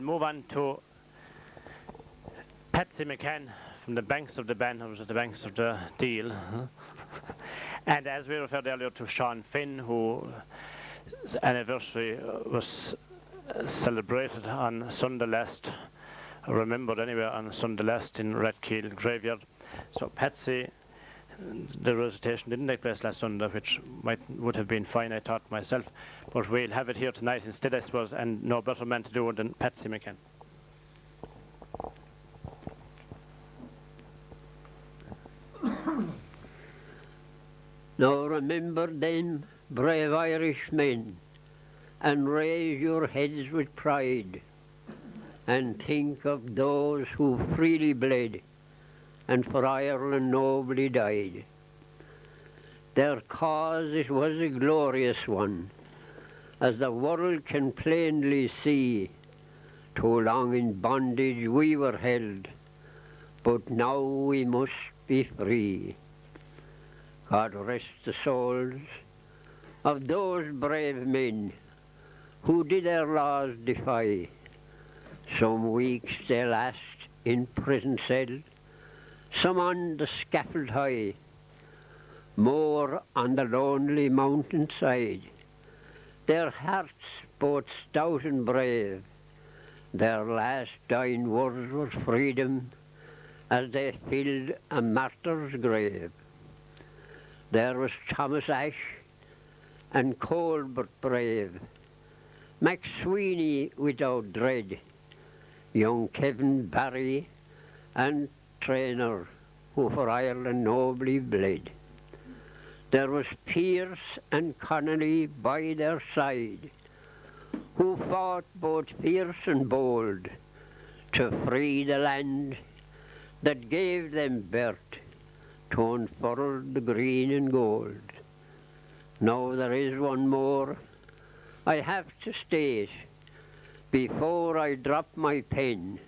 Move on to Patsy McCann from the banks of the Ben, who was at the banks of the Deal. And as we referred earlier to Sean Finn, whose anniversary was celebrated on Sunday last, remembered anyway on Sunday last in Rathkeale graveyard. So Patsy, the recitation didn't take place last Sunday, which would have been fine, I thought myself, but we'll have it here tonight instead, I suppose, and no better man to do it than Patsy McCann. Now remember them brave Irish men, and raise your heads with pride, and think of those who freely bled, and for Ireland nobly died. Their cause it was a glorious one, as the world can plainly see. Too long in bondage we were held, but now we must be free. God rest the souls of those brave men who did their laws defy. Some weeks they last in prison cell, some on the scaffold high, more on the lonely mountain side. Their hearts both stout and brave, their last dying words was freedom, as they filled a martyr's grave. There was Thomas Ashe and Colbert brave, Mac Sweeney without dread, young Kevin Barry and Traynor, who for Ireland nobly bled. There was Pearse and Connolly by their side, who fought both fierce and bold to free the land that gave them birth, to unfurl the green and gold. Now there is one more I have to state before I drop my pen,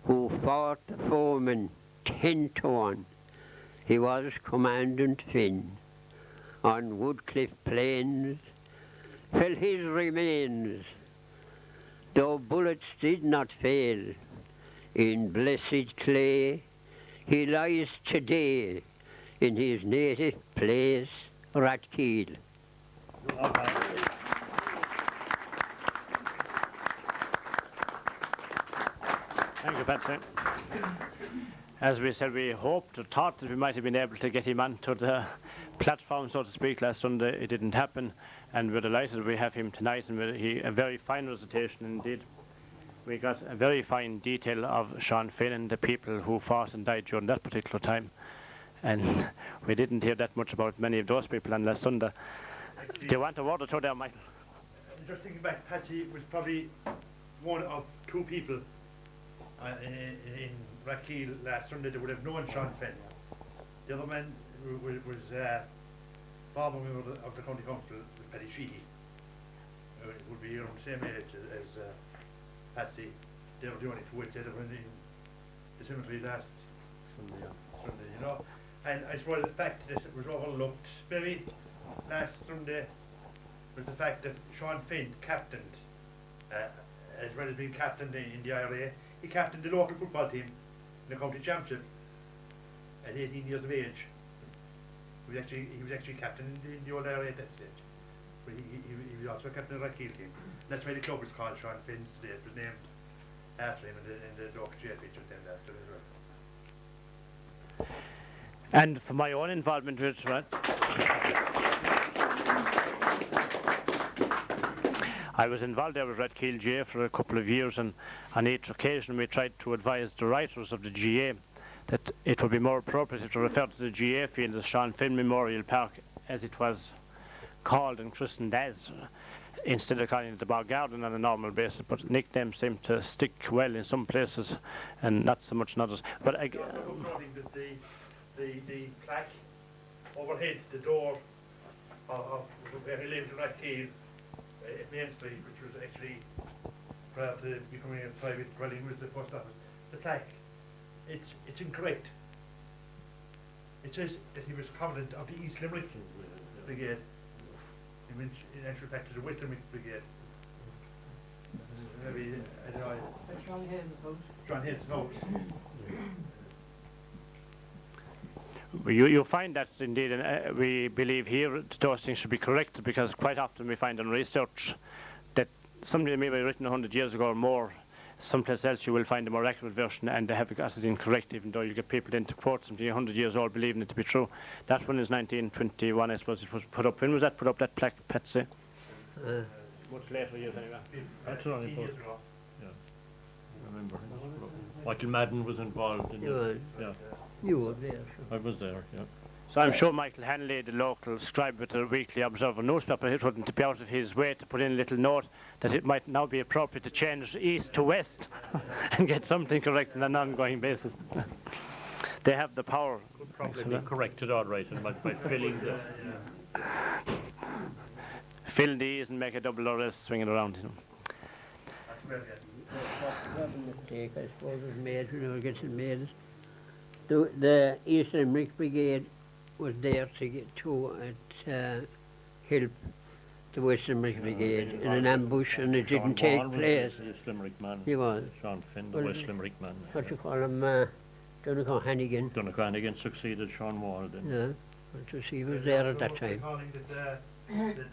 who fought the foeman 10-1. He was Commandant Finn. On Woodcliff plains fell his remains, though bullets did not fail. In blessed clay he lies today in his native place, Rathkeale. Thank you, Patsy. As we said, we hoped or thought that we might have been able to get him onto the platform, so to speak, last Sunday. It didn't happen, and we're delighted we have him tonight, and a very fine recitation indeed. We got a very fine detail of Sean Finn and the people who fought and died during that particular time. And we didn't hear that much about many of those people on last Sunday. Actually, do you want a word or two there, Michael? Just thinking back, Patsy was probably one of two people in Rathkeale last Sunday that would have known Sean Finn. The other man was former member of the County Council, Paddy Sheehy. It would be around the same age as Patsy. They were the only two which they were in the cemetery last Sunday, you know. And I suppose the fact that it was overlooked very last Sunday was the fact that Sean Finn captained, as well as being captained in the IRA, he captained the local football team in the county championship at 18 years of age. He was actually captain in the old IRA at that stage. But he was also captain of the Rathkeale team. That's why the club was called Sean Finn's today. It was named after him, and the local GA feature was named after him as well. And for my own involvement with it, I was involved there with Rathkeale GA for a couple of years, and on each occasion we tried to advise the writers of the GA that it would be more appropriate to refer to the GA field as Sean Finn Memorial Park, as it was called and christened as, instead of calling it the Bog Garden on a normal basis. But nicknames seem to stick well in some places and not so much in others. But noting that the plaque overhead the door of where he lived in Rathkeale at Main Street, which was actually prior to becoming a private dwelling, was the post office. The plaque, it's incorrect. It says that he was Commandant of the East Limerick Brigade, in actual fact it was a West Limerick Brigade. maybe, I don't know, John Hayden's house. John Hill's house. You find that indeed, we believe here that those things should be corrected, because quite often we find in research that something may be written 100 years ago or more, someplace else you will find a more accurate version and they have got it incorrect, even though you get people in to quote something 100 years old believing it to be true. That one is 1921, I suppose it was put up. When was that put up, that plaque, Patsy? Much later years anyway. That's only 15 put, years ago. yeah, I remember. Michael Madden was involved in it, yeah. You were there. I was there, yeah. So I'm sure Michael Hanley, the local scribe with the Weekly Observer newspaper, it wouldn't be out of his way to put in a little note that it might now be appropriate to change east to west and get something correct on an ongoing basis. They have the power. Could probably be corrected all right and by filling the... Fill the E's and make a double or else swing it around. You know. That's where we are. What a mistake, I suppose, was made when we were getting made. The East Limerick Brigade was there to get to help the West Limerick Brigade in an ambush, and it didn't take place. The East Limerick man. He was. Sean Finn, the Well, West Limerick man. What you call him, Donegal Hannigan. Donegal succeeded Sean Wall then. Yeah, well, he was there at that time. Calling that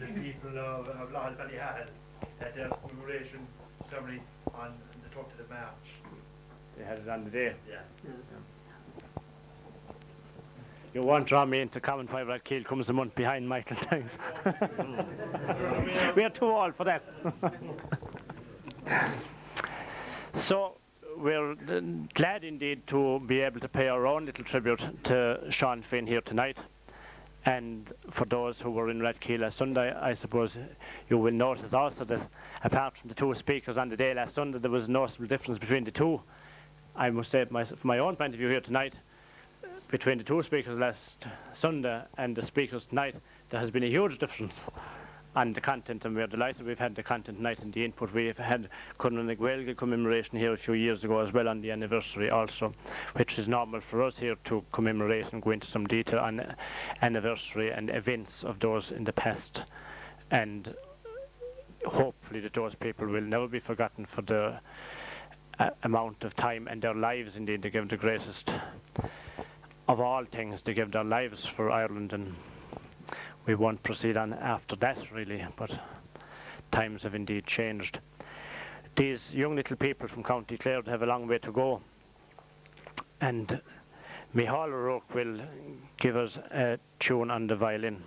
the people of Lahal Ballyhal had their commemoration ceremony on the 20th of March. They had it on the day. Yeah. You won't draw me into comment why Rathkeale comes a month behind Michael, thanks. We are too old for that. So we're glad indeed to be able to pay our own little tribute to Sean Finn here tonight. And for those who were in Rathkeale last Sunday, I suppose you will notice also that apart from the two speakers on the day last Sunday, there was no noticeable difference between the two. I must say, from my own point of view here tonight, between the two speakers last Sunday and the speakers tonight, there has been a huge difference on the content, and we're delighted we've had the content tonight and the input. We've had Commandant Gaelga commemoration here a few years ago as well on the anniversary also, which is normal for us here to commemorate and go into some detail on anniversary and events of those in the past. And hopefully that those people will never be forgotten for the amount of time and their lives indeed. They give the greatest of all things, they give their lives for Ireland, and we won't proceed on after that really, but times have indeed changed. These young little people from County Clare have a long way to go, and Micheál O'Rourke will give us a tune on the violin.